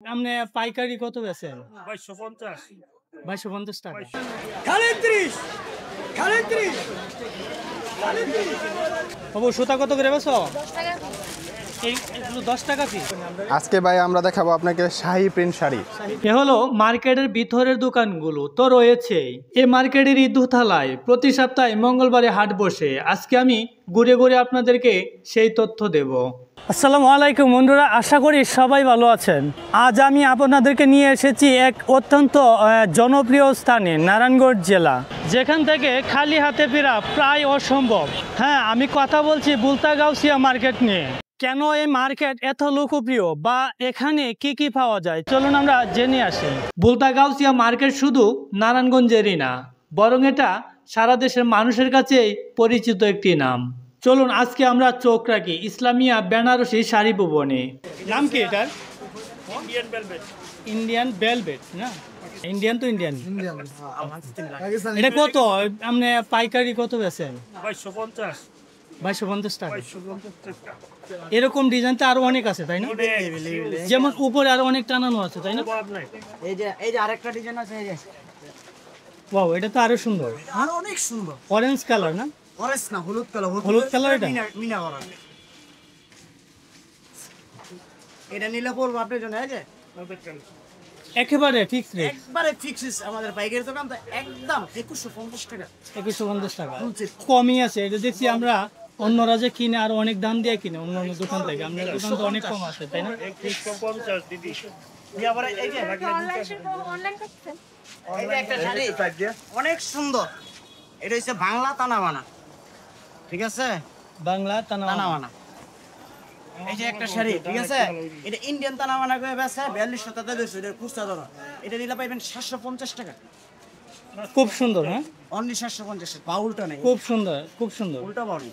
আপনি পাইকারি কত বেচেন? 2250 2250 টাকা। বাবু সুতা কত করে বেচো? 10 টাকা। এগুলো 10 টাকা পিস। আজকে ভাই আমরা দেখাবো আপনাকে শাহী প্রিন্ট শাড়ি। এ হলো মার্কেটের ভিতরের দোকানগুলো তো রয়েছেই। এই মার্কেটের ইদুথালায় প্রতি সপ্তাহে মঙ্গলবারে হাট বসে। আজকে আমি ঘুরে ঘুরে আপনাদেরকে সেই তথ্য দেব। আসসালামু আলাইকুম বন্ধুরা, আশা করি সবাই ভালো আছেন। আজ আমি আপনাদেরকে নিয়ে এসেছি এক অত্যন্ত জনপ্রিয় স্থানে, নারায়ণগঞ্জ জেলা, যেখান থেকে খালি হাতে ফেরা প্রায় অসম্ভব। হ্যাঁ, আমি কথা বলছি বুলতাগাউসিয়া মার্কেট নিয়ে। কেন এই মার্কেট এত লোকপ্রিয় বা এখানে কি কি পাওয়া যায়, চলুন আমরা জেনে আসি। বুলতাগাউসিয়া মার্কেট শুধু নারায়ণগঞ্জেরই না, বরং এটা সারা দেশের মানুষের কাছেই পরিচিত একটি নাম। চলুন আজকে আমরা চোখ রাখি ইসলামিয়া বেনারসি শাড়ি ভবনে। নাম কি এটার? Indian velvet. ইন্ডিয়ান ভেলভেট না? ইন্ডিয়ান তো ইন্ডিয়ান। এটা কত আপনি পাইকারি কত বেচেন? 2250 2250 টাকা। 2250 টাকা। এরকম ডিজাইন তো আরো অনেক আছে তাই না? যেমন উপরে আরো অনেক টানানো আছে তাই না? বড় নাই। এই যে আরেকটা ডিজাইন আছে, এই যে ওয়াও, এটা তো আরো সুন্দর। আর অনেক সুন্দর। অরেঞ্জ কালার না? অরেঞ্জ না, হলুদ কালার। হলুদ কালার এটা? মিনা করা। এটা নিলে পড়বো আপনার জন্য, এই যে একেবারে ফিক্স রেট। একবারে ফিক্স আমাদের পাইকারি দোকান, তো একদম 2150 টাকা। 2150 টাকা কমই আছে। এটা দেখছি আমরা অন্যরা যে কিনে আরো অনেক দাম দিয়ে কিনে অন্য অন্য দোকান থেকে। আমাদের দোকান তো অনেক কম আছে তাই না? 2150 দিদি। তারপরে এই যে অনলাইন করতেছেন? এই যে একটা শাড়ি অনেক সুন্দর। এটা হচ্ছে বাংলা তানাবানা, ঠিক আছে? বাংলা তানাবানা। এই যে একটা শাড়ি, ঠিক আছে? এটা ইন্ডিয়ান তানাবানা করে বেচে 4200 টাকা দিয়েছে। এটা খুচরা দর। এটা নিলে পাইবেন 750 টাকা। খুব সুন্দর। হ্যাঁ, অনলি 750 টাকা। বাউলটা নেই, খুব সুন্দর, খুব সুন্দর। উল্টা বাউল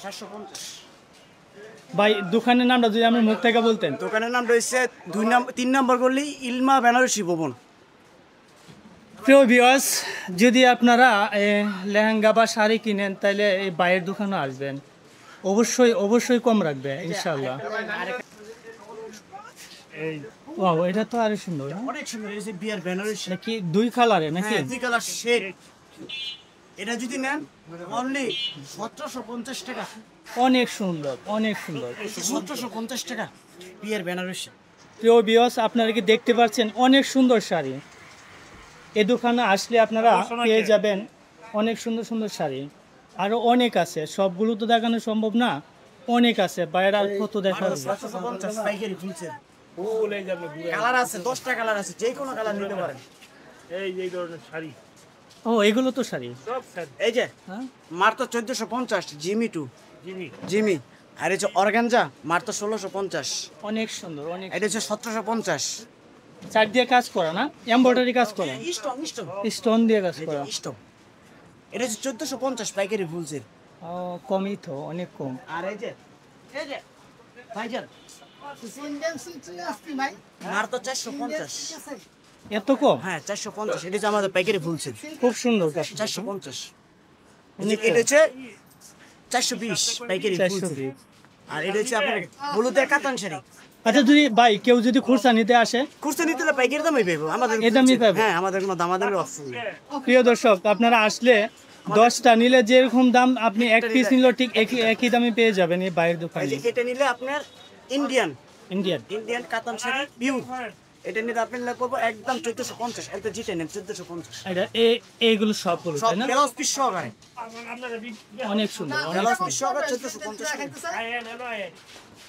750। ভাই দোকানের নামটা যদি আপনি মুখ থেকে বলতেন। দোকানের নাম রয়েছে 3 নম্বর গলি, ইলমা বেনারসি ভবন। প্রিয় ভিউয়ার্স, যদি আপনারা লেহেঙ্গা বা শাড়ি কিনেন তাহলে এই বাইরের দোকানে আসবেন, অবশ্যই অবশ্যই কম রাখবে ইনশাআল্লাহ। এই ওয়াও, এটা তো আরো সুন্দর। অনেক সুন্দর। এই যে বিয়ার বেনারসি, নাকি দুই কালারে নাকি? হ্যাঁ, দুই কালার শেড। এটা যদি নেন অনলি 1750 টাকা। অনেক সুন্দর, অনেক সুন্দর। 1750 টাকা বিয়ার বেনারসি। প্রিয় ভিউয়ার্স, আপনারা কি দেখতে পাচ্ছেন অনেক সুন্দর শাড়ি। এই দোকানে আসলে আপনারা পেয়ে যাবেন অনেক সুন্দর সুন্দর শাড়ি। আরো অনেক আছে, সবগুলো তো দেখানো সম্ভব না, অনেক আছে। বাইরে আর কত দেখাবো? 750 পাইকারি ফুলছে। ফুল এই যাবে ঘুরে। কালার আছে, 10টা কালার আছে, যে কোনো কালার নিতে পারেন। এই ধরনের শাড়ি ও, এগুলো তো শাড়ি। সব শাড়ি। এই যে হ্যাঁ, মাত্র 1450 জিমি টু জিমি। জিমি। আর এই যে অর্গানজা মাত্র 1650। অনেক সুন্দর, অনেক। এটা হচ্ছে 1750। চার দিয়ে কাজ করা না, এমব্রয়ডারি কাজ করা, স্টোন স্টোন স্টোন দিয়ে কাজ করা। স্টোন। এটা হচ্ছে 1450 পাইকারি ফুলছে। ও, কমই তো, অনেক কম। আর এই যে ভাইজান মাত্র 450। এত কম? হ্যাঁ 450। এটা হচ্ছে আমাদের পাইকারি ফুলছে, খুব সুন্দর কাজ। 450। এটা হচ্ছে 420 পাইকারি ফুলছে। 420। আর এটা হচ্ছে আপনার হলুদের কাতান শাড়ি। আচ্ছা, যদি ভাই কেউ যদি খুচরা নিতে আসে? খুচরা নিতে হলে পাইকারি দামই পাবো আমাদের। এই দামই পাবে? হ্যাঁ, আমাদের কোনো দামাদামি অপশন নেই। প্রিয় দর্শক, আপনারা আসলে 10টা নিলে যেরকম দাম, আপনি এক পিস নিলেও ঠিক একই দামে পেয়ে যাবেন এই বাইরের এই দোকানে। যে এটা নিলে আপনার ইন্ডিয়ান ইন্ডিয়ান কাতান শাড়ি পিওর। এটা নিলে আপনি নিলে করবো একদম 1450। এটা জিতে নেন 1450। এটা এইগুলো সবগুলো সব তাই না? ব্লাউজ পিস সহকারে, অনেক সুন্দর, অনেক ব্লাউজ সুন্দর। পিস সহকারে 1450 টাকা।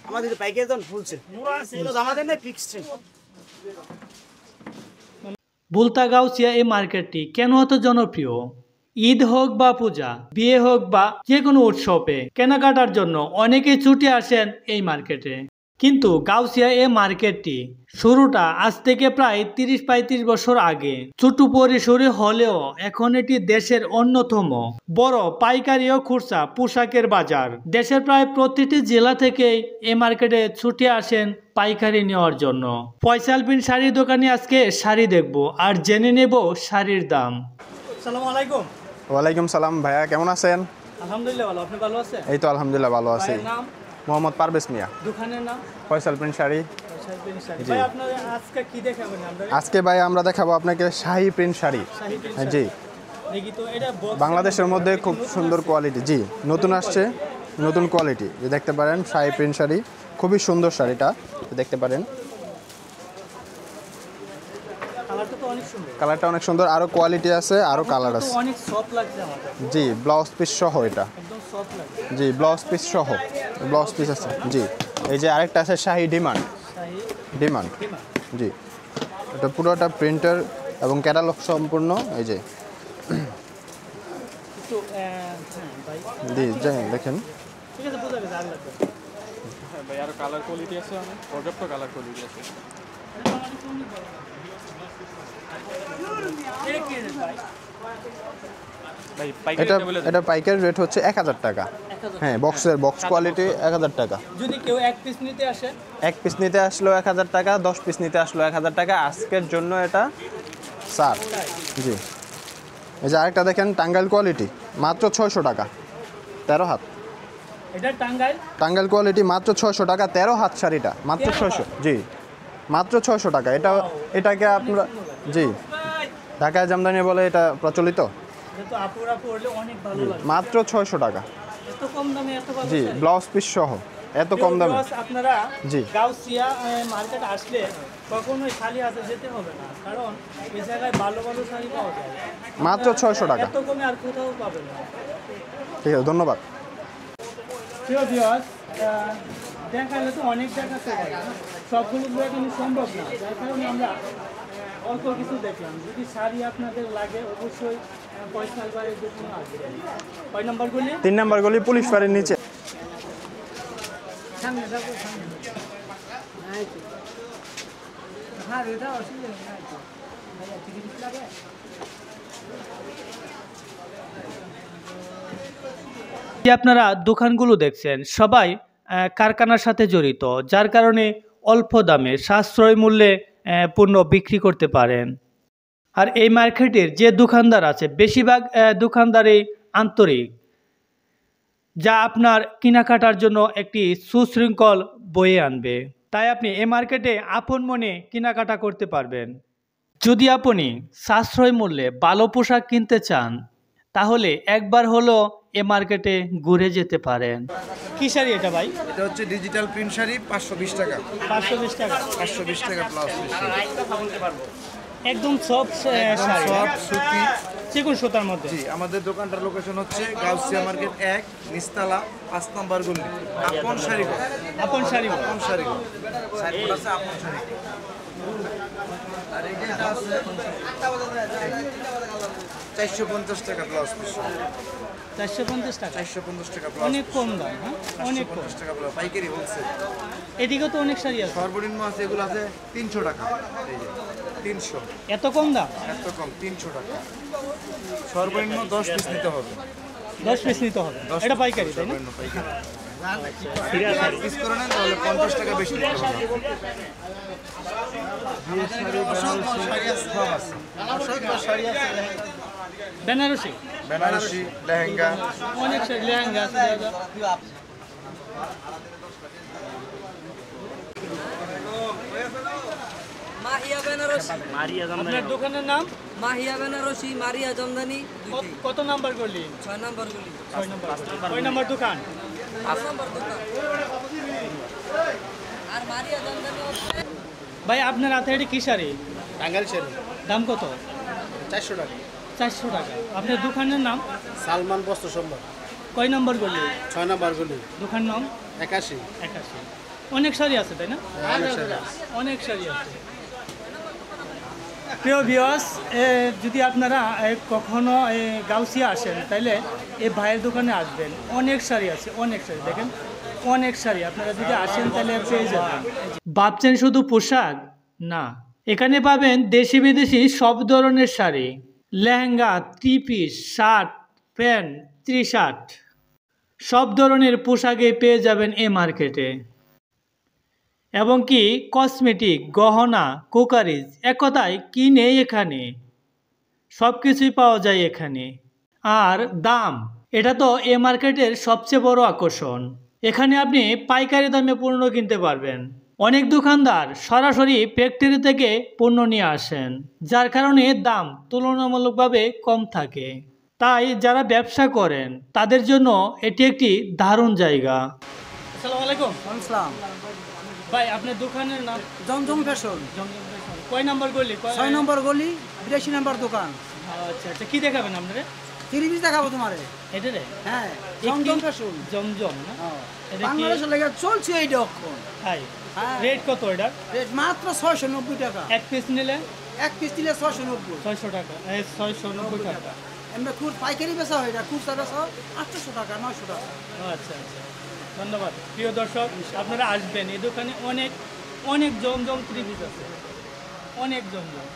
আমাদের পাইকারি দাম ফুলছে, আমাদের না ফিক্সড। বুলতাগাউসিয়া এই মার্কেটটি কেন এত জনপ্রিয়? ঈদ হোক বা পূজা, বিয়ে হোক বা যে কোনো উৎসবে কেনাকাটার জন্য অনেকেই ছুটে আসেন এই মার্কেটে। কিন্তু গাউসিয়া এই মার্কেটটি শুরুটা আজ থেকে প্রায় 30-35 বছর আগে। ছোট পরিসরে হলেও এখন এটি দেশের অন্যতম বড় পাইকারি ও খুচরা পোশাকের বাজার। দেশের প্রায় প্রতিটি জেলা থেকেই এই মার্কেটে ছুটে আসেন পাইকারি নেওয়ার জন্য। ফয়সাল বিন শাড়ির দোকানে আজকে শাড়ি দেখবো আর জেনে নেব শাড়ির দাম। আসসালামু আলাইকুম। ওয়ালাইকুম সালাম ভাইয়া, কেমন আছেন? আলহামদুলিল্লাহ ভালো, আপনি ভালো আছেন? এই তো আলহামদুলিল্লাহ ভালো আছি। ভাইয়ের নাম? মোহাম্মদ পারভেজ মিয়া, দোকানের নাম? ফয়সাল প্রিন্ট শাড়ি। শাহী প্রিন্ট শাড়ি। জি। ভাই আপনারা আজকে কি দেখাবেন আমরা? আজকে ভাই আমরা দেখাবো আপনাকে শাহী প্রিন্ট শাড়ি। শাহী প্রিন্ট জি, দেখি তো এটা box বাংলাদেশের মধ্যে খুব সুন্দর কোয়ালিটি। জি, নতুন আসছে, নতুন কোয়ালিটি। যে দেখতে পারেন শাহী প্রিন্ট শাড়ি, খুবই সুন্দর শাড়িটা দেখতে পারেন। কালারটা তো অনেক সুন্দর। কালারটা অনেক সুন্দর, আরও কোয়ালিটি আছে, আরও কালার তো আছে। অনেক সফট লাগছে আমার কাছে। জি, ব্লাউজ পিস সহ এটা। একদম সফট লাগছে। জি, ব্লাউজ পিস সহ, ব্লাউজ পিস আছে। জি, এই যে আরেকটা আছে শাহী ডিমান্ড। শাহী ডিমান্ড, ডিমান্ড। জি, এটা পুরোটা প্রিন্টার এবং ক্যাটালগ সম্পূর্ণ। এই যে একটু হ্যাঁ ভাই জি, দেখেন। ঠিক আছে, বোঝা গেছে, আর লাগবে। ভাই আর কালার কোয়ালিটি আছে, অনেক পর্যাপ্ত কালার কোয়ালিটি আছে। এটা কি রেট ভাই? ভাই পাইকারি এটা বলে এটা পাইকারি রেট হচ্ছে 1000 টাকা। 1000 হ্যাঁ, বক্স কোয়ালিটি 1000 টাকা। যদি কেউ এক পিস নিতে আসে, এক পিস নিতে আসলো 1000 টাকা, 10 পিস নিতে আসলো 1000 টাকা। আজকের জন্য এটা স্যার। জি, এই যে আরেকটা দেখেন টাঙ্গাইল কোয়ালিটি, মাত্র 600 টাকা, 13 হাত। এটা টাঙ্গাইল টাঙ্গাইল কোয়ালিটি মাত্র 600 টাকা, 13 হাত শাড়িটা মাত্র 13 600। জি, মাত্র 600 টাকা। এটাকে আপনারা, জি, ঢাকায় জামদানি বলে এটা প্রচলিত। এটা তো আপুরা পড়লে অনেক ভালো লাগে। মাত্র 600 টাকা। এত কম দামে এত ভালো জি, শাড়ি। ব্লাউজ পিস সহ, এত কম দামে। Viewers, আপনারা জি। গাউসিয়া মার্কেট আসলে কখনোই খালি হাতে যেতে হবে না, কারণ এই জায়গায় ভালো ভালো শাড়ি পাওয়া যায়। মাত্র 600 টাকা। এত কমে আর কোথাও পাবেন না। ঠিক আছে, ধন্যবাদ। প্রিয় ভিউয়ার্স, দেখালে তো অনেক দেখাতে হয়, সবগুলো দেখানো সম্ভব না, যার কারণে আমরা অল্প কিছু দেখলাম। যদি শাড়ি আপনাদের লাগে অবশ্যই পয়সার বাইরে দেখুন আসবেন। কয় নম্বরগুলি? 3 নাম্বার গলি পুলিশ ফাঁড়ির নিচে। সামনে যাবো, সামনে। হ্যাঁ, এটা অসুবিধা নেই। ভাইয়া টিকিট লাগে? যে আপনারা দোকানগুলো দেখছেন সবাই কারখানার সাথে জড়িত, যার কারণে অল্প দামে সাশ্রয় মূল্যে পণ্য বিক্রি করতে পারেন। আর এই মার্কেটের যে দোকানদার আছে বেশিরভাগ দোকানদারই আন্তরিক, যা আপনার কেনাকাটার জন্য একটি সুশৃঙ্খল বয়ে আনবে। তাই আপনি এই মার্কেটে আপন মনে কেনাকাটা করতে পারবেন। যদি আপনি সাশ্রয় মূল্যে ভালো পোশাক কিনতে চান তাহলে একবার হলো এ মার্কেটে ঘুরে যেতে পারেন। কি শাড়ি এটা ভাই? এটা হচ্ছে ডিজিটাল প্রিন্ট শাড়ি, 520 টাকা। 520 টাকা। 520 টাকা প্লাস একদম সফট শাড়ি, সফট সুতি। চিকন সুতার মধ্যে। জি, আমাদের দোকানটার লোকেশন হচ্ছে গাউসিয়া মার্কেট 1 নিস্তালা 5 নম্বর গলি। আপন শাড়ি ঘর। আপন শাড়ি বল। আপন শাড়ি ঘর। সাইনবোর্ড আছে আপন শাড়ি ঘর। আর এইটা আছে 450 টাকা প্লাস পিস। 450 টাকা, 450 টাকা প্লাস। অনেক কম দাম। হ্যাঁ, অনেক কম। 450 টাকা প্লাস পাইকারি বলছে। এদিকে তো অনেক শাড়ি আছে। সর্বনিম্ন আছে, এগুলো আছে 300 টাকা। এই যে 300, এত কম দাম? এত কম 300 টাকা। সর্বনিম্ন 10 পিস নিতে হবে। 10 পিস নিতে হবে। 10 এটা পাইকারি তাই না? সর্বনিম্ন পাইকারি। 10 পিস করে নেন তাহলে 50 টাকা বেশি নিতে হবে। বেনারসি, বেনারসি, লেহেঙ্গা। অনেক শাড়ি, লেহেঙ্গা আছে দাদা। মাহিয়া বেনারসি, আপনার দোকানের নাম? মাহিয়া বেনারসি, মারিয়া জামদানি, কত নাম্বার করলি? 6 নাম্বার গুলি, 6 নাম্বার। কয় নাম্বার দোকান? 5 নাম্বার দোকান। আর মারিয়া জামদানি হচ্ছে ভাই আপনার হাতে এটা কি শাড়ি? টাঙ্গাইল শাড়ি দাম কত? 400 টাকা। 400 টাকা। আপনার দোকানের নাম? সালমান বস্ত্র সম্ভার, কয় নাম্বার করলি? 6 নাম্বার গলি, দোকান নাম? 81। 81। অনেক শাড়ি আছে তাই না? অনেক শাড়ি আছে। অনেক শাড়ি আছে। প্রিয় ভিউয়ার্স, যদি আপনারা কখনো গাউসিয়া আসেন তাহলে এই ভাইয়ের দোকানে আসবেন। অনেক শাড়ি আছে, অনেক শাড়ি দেখেন, অনেক শাড়ি। আপনারা যদি আসেন তাহলে পেয়ে যাবেন। ভাবছেন শুধু পোশাক? না, এখানে পাবেন দেশি বিদেশি সব ধরনের sari, lehenga, three piece, shirt, pant, T shirt, সব ধরনের পোশাকে পেয়ে যাবেন এই মার্কেটে। এবং কি কসমেটিক, গহনা, কুকারিজ, এক কথায় কি নেই এখানে, সব কিছুই পাওয়া যায় এখানে। আর দাম, এটা তো এ মার্কেটের সবচেয়ে বড় আকর্ষণ। এখানে আপনি পাইকারি দামে পণ্য কিনতে পারবেন। অনেক দোকানদার সরাসরি ফ্যাক্টরি থেকে পণ্য নিয়ে আসেন, যার কারণে দাম তুলনামূলকভাবে কম থাকে। তাই যারা ব্যবসা করেন তাদের জন্য এটি একটি দারুণ জায়গা। আসসালামু আলাইকুম। আসসালাম। ভাই আপনার দোকানের নাম? জমজম ফ্যাশন। কয় নাম্বার গলি? 6 নম্বর গলি, 82 নম্বর দোকান। আচ্ছা আচ্ছা, কি দেখাবেন আপনারা? 30 পিস দেখাবো তোমারে। এটা রে? হ্যাঁ, জমজম ফ্যাশন। জমজম না? এটা কি? বাংলাদেশের লেগে চলছে এইটা এখন। হাই, হ্যাঁ। রেট কত এটা? রেট মাত্র 690 টাকা। এক পিস নিলে? এক পিস নিলে 690। 600 টাকা। এই 690 টাকা। এমনি পাইকারি বেচা হয়, এটা খুচরা বেচা 800 টাকা, 900 টাকা। আচ্ছা আচ্ছা, ধন্যবাদ। প্রিয় দর্শক, আপনারা আসবেন এই দোকানে, অনেক অনেক জমজম ত্রিভুজ আছে, অনেক জমজম।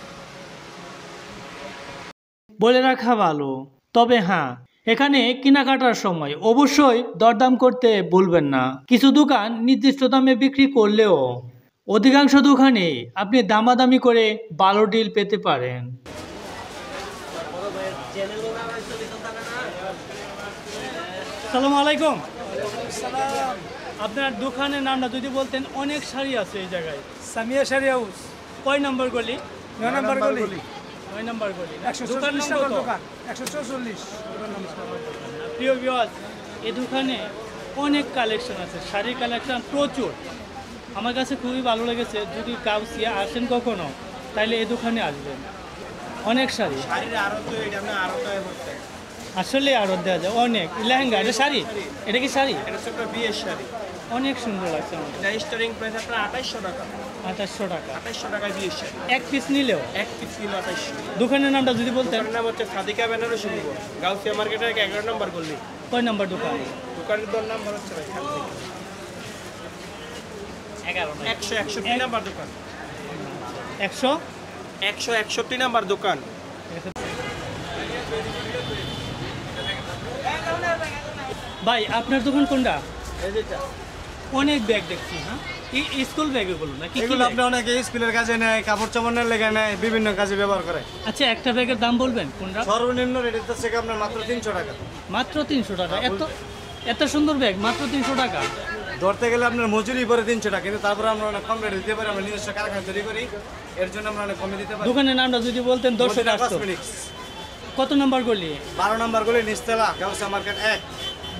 বলে রাখা ভালো, তবে হ্যাঁ, এখানে কেনাকাটার সময় অবশ্যই দরদাম করতে ভুলবেন না। কিছু দোকান নির্দিষ্ট দামে বিক্রি করলেও অধিকাংশ দোকানে আপনি দামাদামি করে ভালো ডিল পেতে পারেন। আসসালামু আলাইকুম। আপনার দোকানের নামটা যদি বলতেন। অনেক শাড়ি আছে এই জায়গায়। সামিয়া শাড়ি হাউস, কয় নম্বর গলি? 9 নম্বর গলি, 9 নম্বর গলি। 140 টাকার দোকান, 144। প্রিয় ভিউয়ার্স, এই দোকানে অনেক কালেকশন আছে, শাড়ির কালেকশন প্রচুর। আমার কাছে খুবই ভালো লেগেছে। যদি গাউসিয়া আসেন কখনো, তাহলে এই দোকানে আসবেন। অনেক শাড়ি, আসলে আরো দেওয়া যায় অনেক। লেহেঙ্গা, এটা শাড়ি? এটা কি শাড়ি? এটা হচ্ছে একটা বিয়ের শাড়ি। অনেক সুন্দর লাগছে আমার। এটা স্টারিং প্রাইস আপনার 2800 টাকা। 2800 টাকা। 2800 টাকায় বিয়ের শাড়ি। এক পিস নিলেও? এক পিস নিলে 2800। দোকানের নামটা যদি বলতেন। দোকানের নাম হচ্ছে সাদিকা বেনারসি মোড়, গাউসিয়া মার্কেটের 11 নম্বর গলি। কয় নম্বর দোকান? দোকানের নাম্বার হচ্ছে ভাই 161 নাম্বার দোকান। 161 নাম্বার দোকান। ভাই আপনার দোকান কোনটা? অনেক ব্যাগ দেখছি। হ্যাঁ, এই স্কুল ব্যাগ এগুলো নাকি? এগুলো আপনি অনেকে স্কুলের কাজে নেয়, কাপড় চাপড়ের লেগে নেয়, বিভিন্ন কাজে ব্যবহার করে। আচ্ছা, একটা ব্যাগের দাম বলবেন কোনটা? সর্বনিম্ন রেট হচ্ছে আপনার মাত্র 300 টাকা। মাত্র 300 টাকা? এত সুন্দর ব্যাগ মাত্র 300 টাকা? ধরতে গেলে আপনার মজুরি পরে 300 টাকা, কিন্তু তারপরে আমরা অনেক কম রেট দিতে পারি। আমরা নিজস্ব কারখানা তৈরি করি, এর জন্য আমরা অনেক কমে দিতে পারি। দোকানের নামটা যদি বলতেন দর্শক আসতো। কত নম্বর গলি? 12 নম্বর গলি, নিচতলা, গাউসিয়া মার্কেট 1।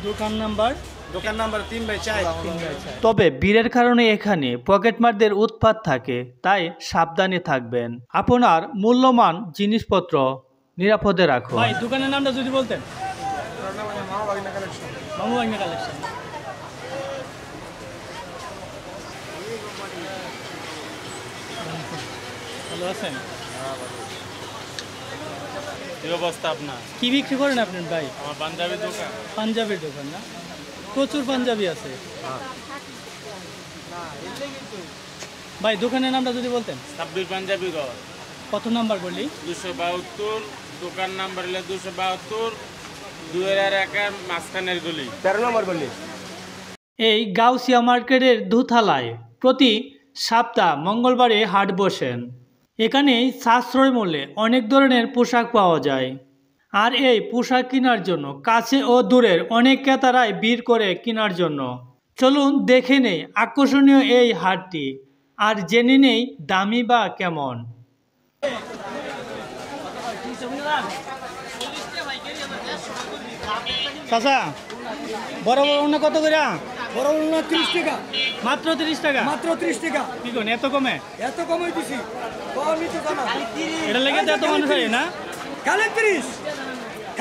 দোকান নাম্বার? দোকান নাম্বার 3/4। তবে ভিড়ের কারণে এখানে পকেটমারদের উৎপাত থাকে, তাই সাবধানে থাকবেন। আপনার মূল্যবান জিনিসপত্র নিরাপদে রাখুন। ভাই দোকানের নামটা যদি বলতেন। মামু বাগনা কালেকশন। ভালো আছেন? কি অবস্থা আপনার? কি বিক্রি করেন আপনার ভাই? আমার পাঞ্জাবি দোকান। পাঞ্জাবির দোকান না? প্রচুর পাঞ্জাবি আছে ভাই। দোকানের নামটা যদি বলতেন। সাব্বির পাঞ্জাবি ঘর। কত নাম্বার গলি? 272। দোকান নাম্বার হলো 272, 2001 মাঝখানের গলি, 13 নম্বর গলি। এই গাউসিয়া মার্কেটের দোতলায় প্রতি সপ্তাহ মঙ্গলবারে হাট বসেন। এখানে সাশ্রয় মূল্যে অনেক ধরনের পোশাক পাওয়া যায়। আর এই পোশাক কেনার জন্য কাছে ও দূরের অনেক ক্রেতারাই ভিড় করে কেনার জন্য। চলুন দেখে নেই আকর্ষণীয় এই হাটটি, আর জেনে নেই দামি বা কেমন। চাচা, বড় বড় অন্য কত করে? বড় বড় 30 টাকা। মাত্র 30 টাকা? মাত্র 30 টাকা। কি কোন এত কমে? এত কমাই দিছি। কম নিতে জানা। এটা লেগে তো এত মানুষ হয় না? খালি 30।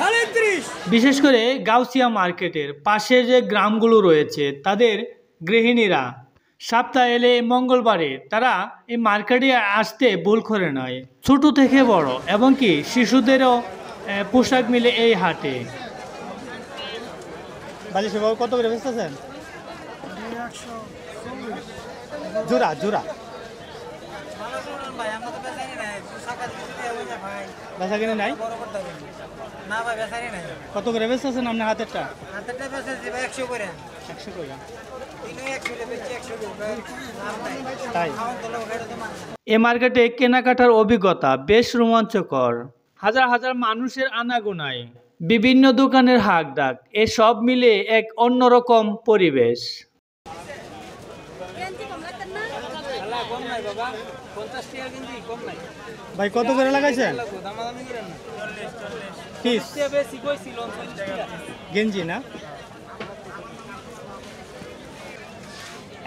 খালি 30। বিশেষ করে গাউসিয়া মার্কেটের পাশের যে গ্রামগুলো রয়েছে, তাদের গৃহিণীরা সপ্তাহে এলে মঙ্গলবারে তারা এই মার্কেটে আসতে ভুল করে নয়। ছোট থেকে বড় এবং কি শিশুদেরও পোশাক মিলে এই হাটে। বালিশ বাবু কত করে বেচতেছেন? জোড়া জোড়া বেচা কিনে নাই? কত করে বেচতেছেন আপনার হাতেরটা? 100 করে। 100 করে? 100 তাই এ মার্কেটে কেনাকাটার অভিজ্ঞতা বেশ রোমাঞ্চকর। হাজার হাজার মানুষের আনাগোনায়, বিভিন্ন দোকানের হাক ডাক, এসব মিলে এক অন্যরকম পরিবেশ। ভাই কত করে লাগাইছেন পিস গেঞ্জি না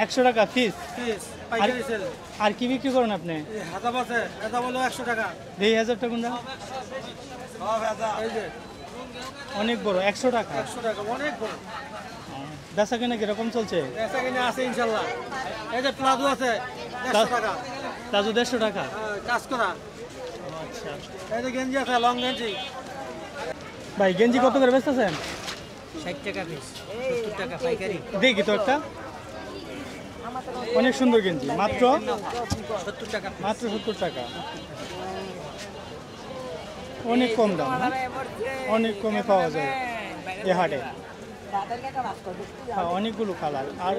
100 টাকা পিস আর কি বিক্রি করেন আপনি এই 1000 টাকা কোনটা অনেক বড় 100 টাকা অনেক বড় বেচা কিনা কিরকম চলছে বেচা কিনে আছে ইনশাল্লাহ। এই যে প্লাজো আছে 150 টাকা, প্লাজো 150 টাকা কাজ করা। আচ্ছা এই যে গেঞ্জি আছে লং গেঞ্জি ভাই গেঞ্জি কত করে বেচতেছেন 60 টাকা পিস 70 টাকা পাইকারি দেখি তো একটা অনেক সুন্দর গেঞ্জি মাত্র 70 টাকা মাত্র 70 টাকা অনেক কম দাম না? অনেক কমে পাওয়া যায় এ হাটে হ্যাঁ, অনেকগুলো কালার আর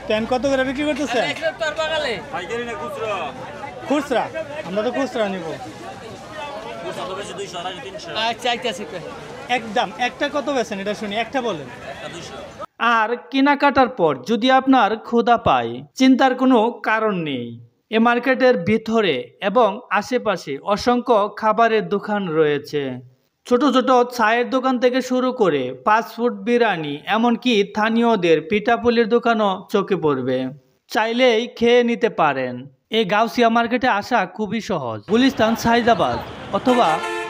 প্যান্ট কত করে বিক্রি করতেছেন খুচরা আমরা তো খুচরা নিব একদম একটা কত বেছেন এটা শুনি একটা বলেন আর কেনাকাটার পর যদি আপনার ক্ষুধা পায় চিন্তার কোনো কারণ নেই এ মার্কেটের ভিতরে এবং আশেপাশে অসংখ্য খাবারের দোকান রয়েছে ছোট ছোট চায়ের দোকান থেকে শুরু করে ফাস্টফুড বিরিয়ানি এমনকি স্থানীয়দের পিঠাপুলির দোকানও চোখে পড়বে চাইলেই খেয়ে নিতে পারেন এই গাউসিয়া মার্কেটে আসা খুবই সহজ গুলিস্তান সাইদাবাদ অথবা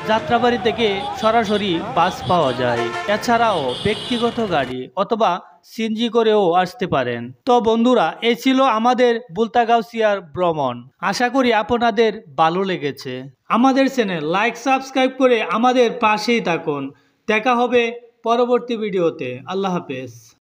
যাত্রাবাড়ি থেকে সরাসরি বাস পাওয়া যায় এছাড়াও ব্যক্তিগত গাড়ি অথবা সিএনজি করেও আসতে পারেন তো বন্ধুরা এই ছিল আমাদের বুলতাগাউসিয়ার ভ্রমণ আশা করি আপনাদের ভালো লেগেছে আমাদের চ্যানেল লাইক সাবস্ক্রাইব করে আমাদের পাশেই থাকুন দেখা হবে পরবর্তী ভিডিওতে আল্লাহ হাফেজ